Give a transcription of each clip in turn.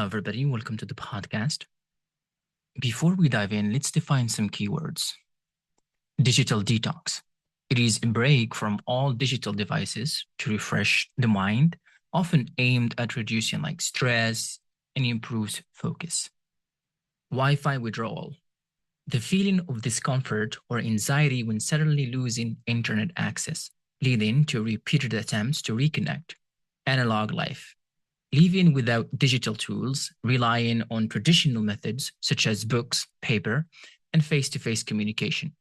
Hello, everybody. Welcome to the podcast. Before we dive in, let's define some keywords. Digital detox. It is a break from all digital devices to refresh the mind, often aimed at reducing stress and improves focus. Wi-Fi withdrawal. The feeling of discomfort or anxiety when suddenly losing internet access, leading to repeated attempts to reconnect. Analog life. Living without digital tools, relying on traditional methods such as books, paper, and face to face communication.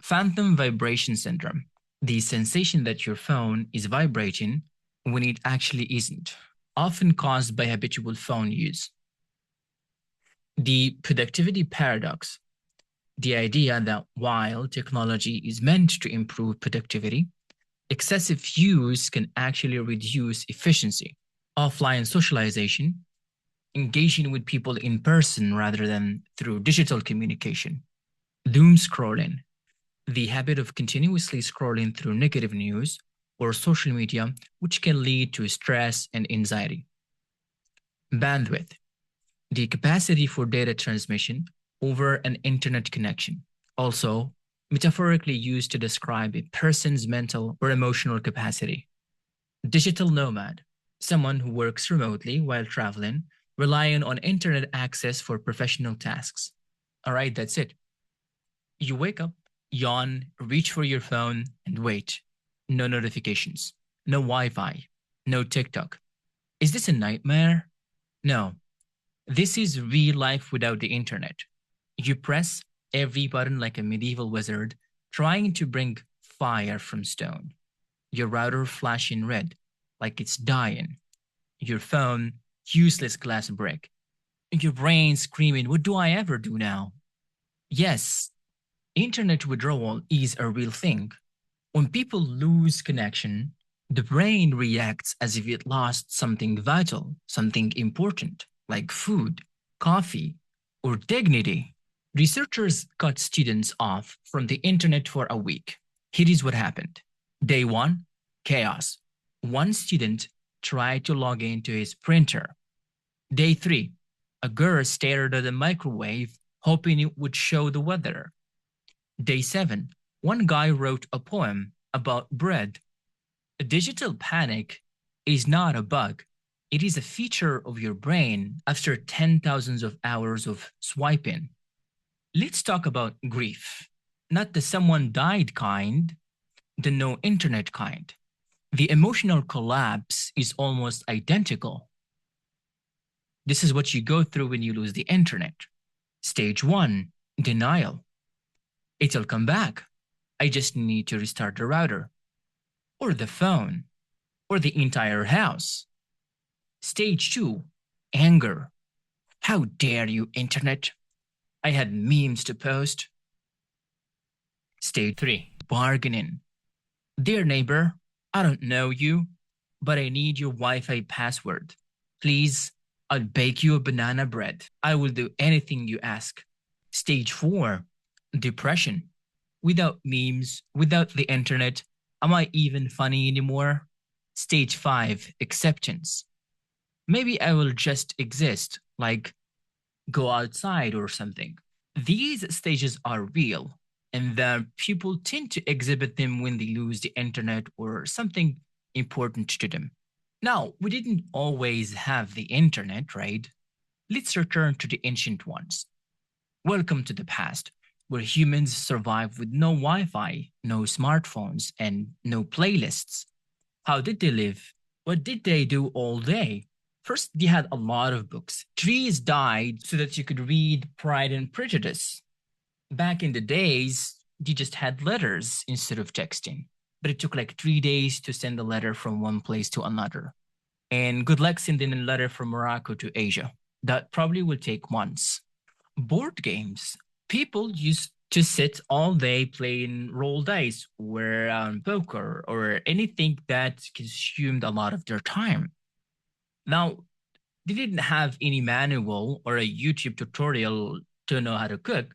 Phantom vibration syndrome, the sensation that your phone is vibrating when it actually isn't, often caused by habitual phone use. The productivity paradox, the idea that while technology is meant to improve productivity, excessive use can actually reduce efficiency. Offline socialization, engaging with people in person rather than through digital communication. Doom scrolling, the habit of continuously scrolling through negative news or social media, which can lead to stress and anxiety. Bandwidth, the capacity for data transmission over an internet connection, also metaphorically used to describe a person's mental or emotional capacity. Digital nomad, someone who works remotely while traveling, relying on internet access for professional tasks. All right, that's it. You wake up, yawn, reach for your phone, and wait. No notifications, no Wi Fi, no TikTok. Is this a nightmare? No. This is real life without the internet. You press every button like a medieval wizard, trying to bring fire from stone. Your router flashing red, like it's dying. Your phone, useless glass brick. Your brain screaming, what do I ever do now? Yes, internet withdrawal is a real thing. When people lose connection, the brain reacts as if it lost something vital, something important, like food, coffee, or dignity. Researchers cut students off from the internet for a week. Here is what happened. Day one, chaos. One student tried to log into his printer. Day three, a girl stared at a microwave, hoping it would show the weather. Day seven, one guy wrote a poem about bread. A digital panic is not a bug. It is a feature of your brain after 10,000s of hours of swiping. Let's talk about grief. Not the someone died kind, the no internet kind. The emotional collapse is almost identical. This is what you go through when you lose the internet. Stage one, denial. It'll come back. I just need to restart the router, or the phone, or the entire house. Stage two, anger. How dare you, internet? I had memes to post. Stage three, bargaining. Dear neighbor, I don't know you, but I need your Wi-Fi password. Please, I'll bake you a banana bread. I will do anything you ask. Stage four, depression. Without memes, without the internet, am I even funny anymore? Stage five, acceptance. Maybe I will just exist, like go outside or something. These stages are real, and the people tend to exhibit them when they lose the internet or something important to them. Now, we didn't always have the internet, right? Let's return to the ancient ones. Welcome to the past, where humans survived with no Wi Fi, no smartphones, and no playlists. How did they live? What did they do all day? First, they had a lot of books. Trees died so that you could read Pride and Prejudice. Back in the days, they just had letters instead of texting. But it took like 3 days to send a letter from one place to another. And good luck sending a letter from Morocco to Asia. That probably would take months. Board games. People used to sit all day playing roll dice or poker or anything that consumed a lot of their time. Now, they didn't have any manual or a YouTube tutorial to know how to cook.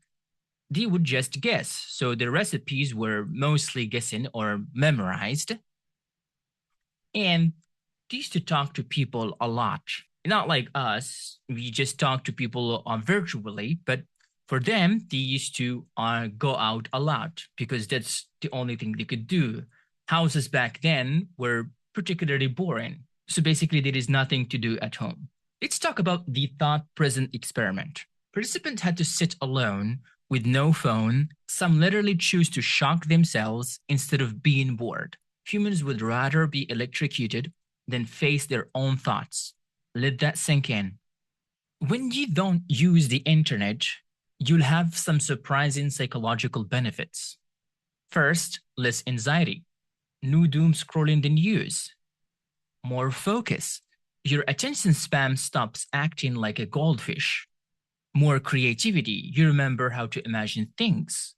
They would just guess. So the recipes were mostly guessing or memorized. And they used to talk to people a lot. Not like us, we just talk to people virtually, but for them, they used to go out a lot because that's the only thing they could do. Houses back then were particularly boring. So basically, there is nothing to do at home. Let's talk about the thought present experiment. Participants had to sit alone with no phone. Some literally choose to shock themselves instead of being bored. Humans would rather be electrocuted than face their own thoughts. Let that sink in. When you don't use the internet, you'll have some surprising psychological benefits. First, less anxiety, no doom scrolling the news, more focus. Your attention span stops acting like a goldfish. More creativity, you remember how to imagine things.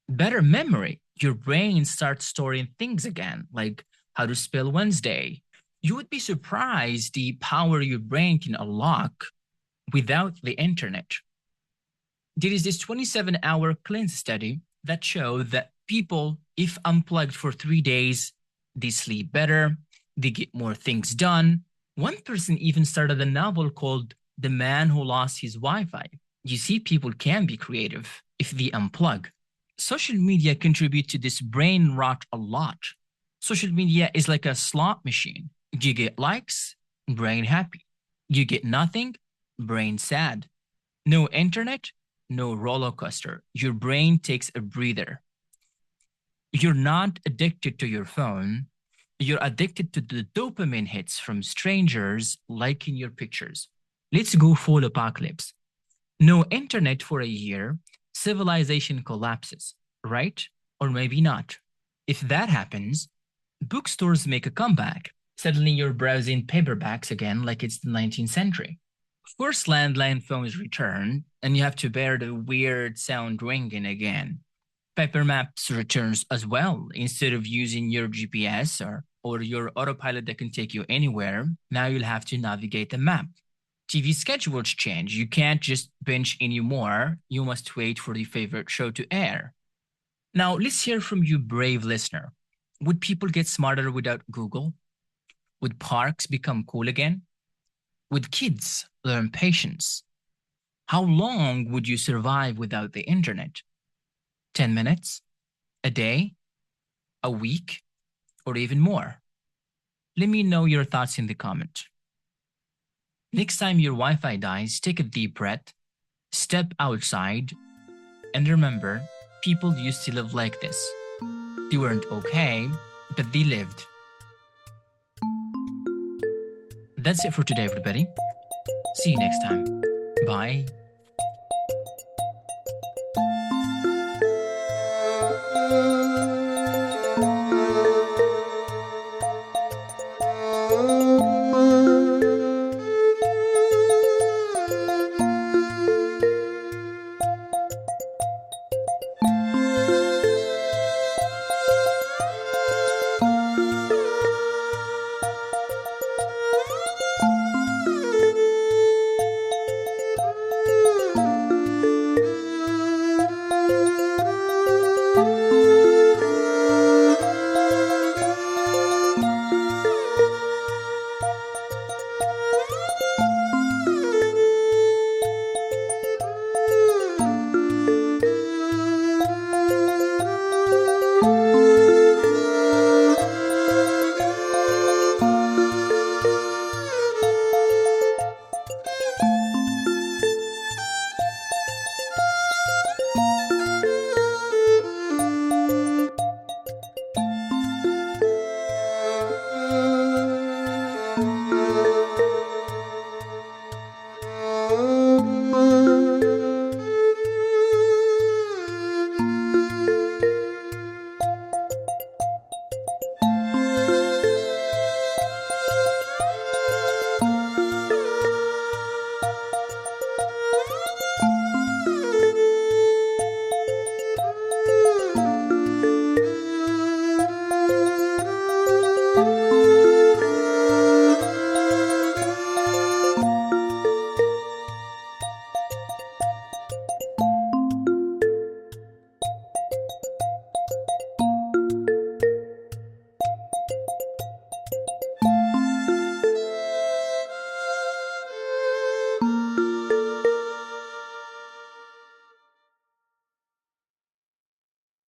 Better memory, your brain starts storing things again, like how to spell Wednesday. You would be surprised the power your brain can unlock without the internet. There is this 27-hour cleanse study that showed that people, if unplugged for 3 days, they sleep better, they get more things done. One person even started a novel called The Man Who Lost His Wi-Fi. You see, people can be creative if they unplug. Social media contribute to this brain rot a lot. Social media is like a slot machine. You get likes, brain happy. You get nothing, brain sad. No internet, no roller coaster. Your brain takes a breather. You're not addicted to your phone. You're addicted to the dopamine hits from strangers liking your pictures. Let's go full apocalypse. No internet for a year, civilization collapses, right? Or maybe not. If that happens, bookstores make a comeback. Suddenly you're browsing paperbacks again like it's the 19th century. Of course, landline phones return, and you have to bear the weird sound ringing again. Paper Maps returns as well. Instead of using your GPS or your autopilot that can take you anywhere, now you'll have to navigate the map. TV schedules change. You can't just binge anymore. You must wait for the favorite show to air. Now, let's hear from you, brave listener. Would people get smarter without Google? Would parks become cool again? Would kids learn patience? How long would you survive without the internet? 10 minutes? A day? A week? Or even more? Let me know your thoughts in the comment. Next time your Wi-Fi dies, take a deep breath, step outside, and remember, people used to live like this. They weren't okay, but they lived. That's it for today, everybody. See you next time. Bye.